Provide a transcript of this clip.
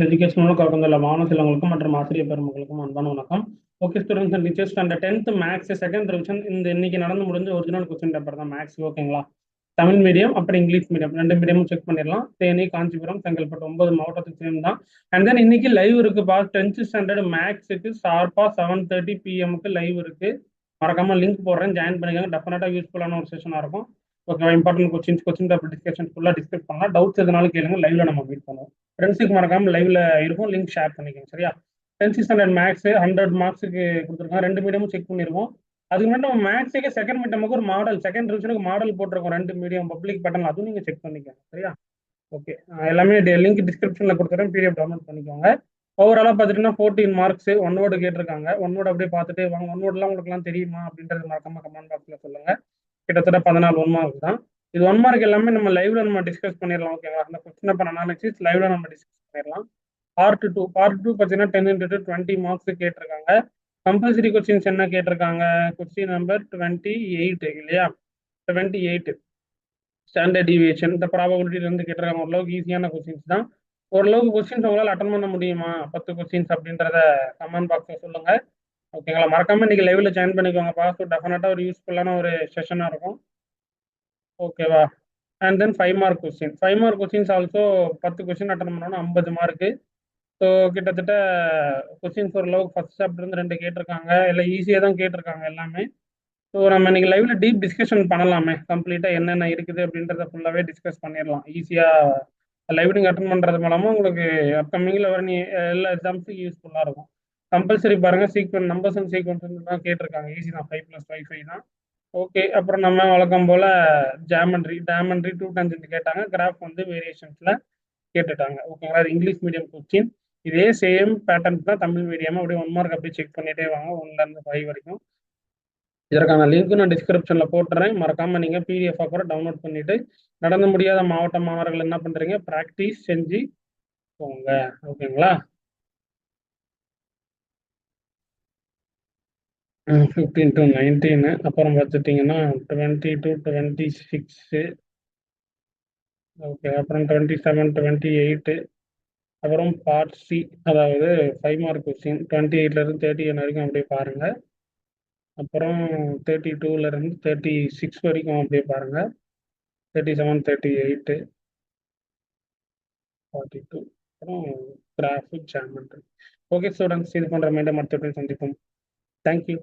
Educational கலந்துள்ள மாணவ செல்வங்களுக்கும் மற்றும் ஆசிரியர் பெருமக்களுக்கும் அன்பான வணக்கம். ஓகே ஸ்டூடெண்ட்ஸ் அண்ட் டீச்சர்ஸ், அந்த 10th மேக்ஸ் செகண்ட் ரிவிஷன் இந்த இன்னைக்கு நடந்து முடிஞ்ச ஒரிஜினல் கொஸ்டின் பேப்பர் தான் மேக்ஸ். ஓகேங்களா? தமிழ் மீடியம் அப்புறம் இங்கிலீஷ் மீடியம் ரெண்டு மீடியமும் செக் பண்ணிடலாம். தேனி, காஞ்சிபுரம், செங்கல்பட்டு 9 மாவட்டத்துக்கு சேம் தான். அண்ட் தென் இன்னைக்கு லைவ் இருக்கு பா. 10th ஸ்டாண்டர்ட் மேக்ஸுக்கு ஷார்ப்பா 7:30 PM லைவ் இருக்கு. மறக்காம லிங்க் போடுறேன், ஜாயின் பண்ணிக்கோங்க. டெஃபினட்டா யூஸ்ஃபுல்லான ஒரு செஷனா இருக்கும். Okay, important question paper discussion ஃபுல்லாக டிஸ்கஸ் பண்ணலாம். டவுட்ஸ் எதுனாலும் கேளுங்க, லைவ்ல நம்ம மீட் பண்ணுவோம். ஃப்ரெண்ட்ஸுக்கு மறக்காம லைவ்ல இருக்கும், லிங்க் ஷேர் பண்ணிக்கோங்க. சரியா? 10th ஸ்டாண்டர்ட் மேக்ஸ் 100 மார்க்ஸுக்கு கொடுத்துருக்கோம். ரெண்டு மீடியமும் செக் பண்ணிருக்கோம். அதுக்கு முன்னாடி நம்ம மேக்ஸுக்கு செகண்ட் மீட்டமுக்கு ஒரு மாடல், செகண்ட் ரிவிஷனுக்கு மாடல் போட்டிருக்கோம். ரெண்டு மீடியம் பப்ளிக் பேட்டர்ன், அதுவும் நீங்க செக் பண்ணிக்கோங்க. சரியா? ஓகே, எல்லாமே லிங்க் டிஸ்கிரிப்ஷன்ல கொடுத்துறேன், பிடிஎஃப் டவுன்லோட் பண்ணிக்கோங்க. ஓவராலா பார்த்துட்டீங்கன்னா 14 மார்க்ஸ். ஒன் வேர்டு கேட்டிருக்காங்க. ஒன் வேர்டு அப்படியே பார்த்துட்டு வாங்க. ஒன் வேர்ட்லாம் உங்களுக்கு எல்லாம் தெரியுமா அப்படின்றது மறக்காம கமெண்ட் பாக்ஸ்ல சொல்லுங்க. கிட்டத்தட்ட 14 ஒன் மார்க் தான். இது ஒன் மார்க் எல்லாமே நம்ம லைவ்ல நம்ம டிஸ்கஸ் பண்ணிடலாம். ஓகேங்களா? அந்த கொஸ்டின் பேப்பர் அனாலிசிஸ் லைவ்ல நம்ம டிஸ்கஸ் பண்ணிடலாம். பார்ட் டூ பார்த்தீங்கன்னா 10 × 20 மார்க்ஸ் கேட்டிருக்காங்க. கம்பல்சரி கொஸ்டின்ஸ் என்ன கேட்டிருக்காங்க? கொஸ்டின் நம்பர் 28 இல்லையா? 28 ஸ்டாண்டர்ட் டிவியேஷன், இந்த ப்ராபபிலிட்டில இருந்து கேட்டிருக்காங்க. ஓரளவுக்கு ஈஸியான கொஸ்டின்ஸ் தான். ஓரளவுக்கு கொஸ்டின்ஸ் உங்களால் அட்டன் பண்ண முடியுமா 10 கொஸ்டின்ஸ் அப்படின்றத கமெண்ட் பாக்ஸ்ல சொல்லுங்க. ஓகேங்களா? மறக்காம இன்னைக்கு லைவ்ல ஜாயின் பண்ணிக்கோங்கப்பா. ஸோ டெஃபினட்டா ஒரு யூஸ்ஃபுல்லான ஒரு செஷனா இருக்கும். ஓகேவா? And then 5 mark question. 5 mark questions also 10 question attend பண்ணோம்னா 50 மார்க்கு. ஸோ கிட்டத்தட்ட கொஸ்டின்ஸ் ஓரளவுக்கு ஃபர்ஸ்ட் சாப்டர் இருந்து 2 கேட்டிருக்காங்க. எல்லாம் ஈஸியாக தான் கேட்டிருக்காங்க எல்லாமே. ஸோ நம்ம இன்னைக்கு லைவ்ல டீப் டிஸ்கஷன் பண்ணலாமே. கம்ப்ளீட்டாக என்னென்ன இருக்குது அப்படின்றத ஃபுல்லாகவே டிஸ்கஸ் பண்ணிடலாம். ஈஸியாக லைவ் நீங்கள் அட்டன் பண்ணுறது மூலமாக உங்களுக்கு அப்கமிங்கில் வர எல்லா எக்ஸாம்ஸுக்கும் யூஸ்ஃபுல்லாக இருக்கும். கம்பல்சரி பாருங்க, நம்பர்ஸ் அண்ட் சீக்வன்ஸ் தான் கேட்டிருக்காங்க. ஈஸி தான், 5 + 5 5 தான். ஓகே, அப்புறம் நம்ம வழக்கம் போல டேமண்ட்ரி 2 டன்ஜென்ட் கேட்டாங்க. கிராஃப் வந்து வேரியேஷன்ஸ்ல கேட்டுட்டாங்க. ஓகேங்களா? அது இங்கிலீஷ் மீடியம் கொஸ்டின். இதே சேம் பேட்டர்ன் தான் தமிழ் மீடியம். அப்படியே ஒன் மார்க் அப்படியே செக் பண்ணிட்டே வாங்க, 1ல இருந்து 5 வரைக்கும். இதற்கான லிங்க் நான் டிஸ்கிரிப்ஷன்ல போட்டுறேன். மறக்காம நீங்க பிடிஎஃப் கூட டவுன்லோட் பண்ணிட்டு நடந்து முடியாத மாவட்ட மாணவர்கள் என்ன பண்றீங்க, ப்ராக்டிஸ் செஞ்சு போங்க. ஓகேங்களா? 15 to 19, அப்புறம் பார்த்துட்டீங்கன்னா 20 to 26, ஓகே, அப்புறம் 27 28, அப்புறம் பார்ட் சி, அதாவது 5 மார்க் கொஸ்டின் 28ல இருந்து 31 வரைக்கும் அப்படியே பாருங்க. அப்புறம் 32ல இருந்து 36 வரைக்கும் அப்படியே பாருங்க. 37 38 42, அப்புறம் கிராஃப் ஜாமெட்ரி. ஓகே ஸ்டூடெண்ட்ஸ், இது போன்ற மீண்டும் அடுத்த சந்திப்போம். தேங்க்யூ.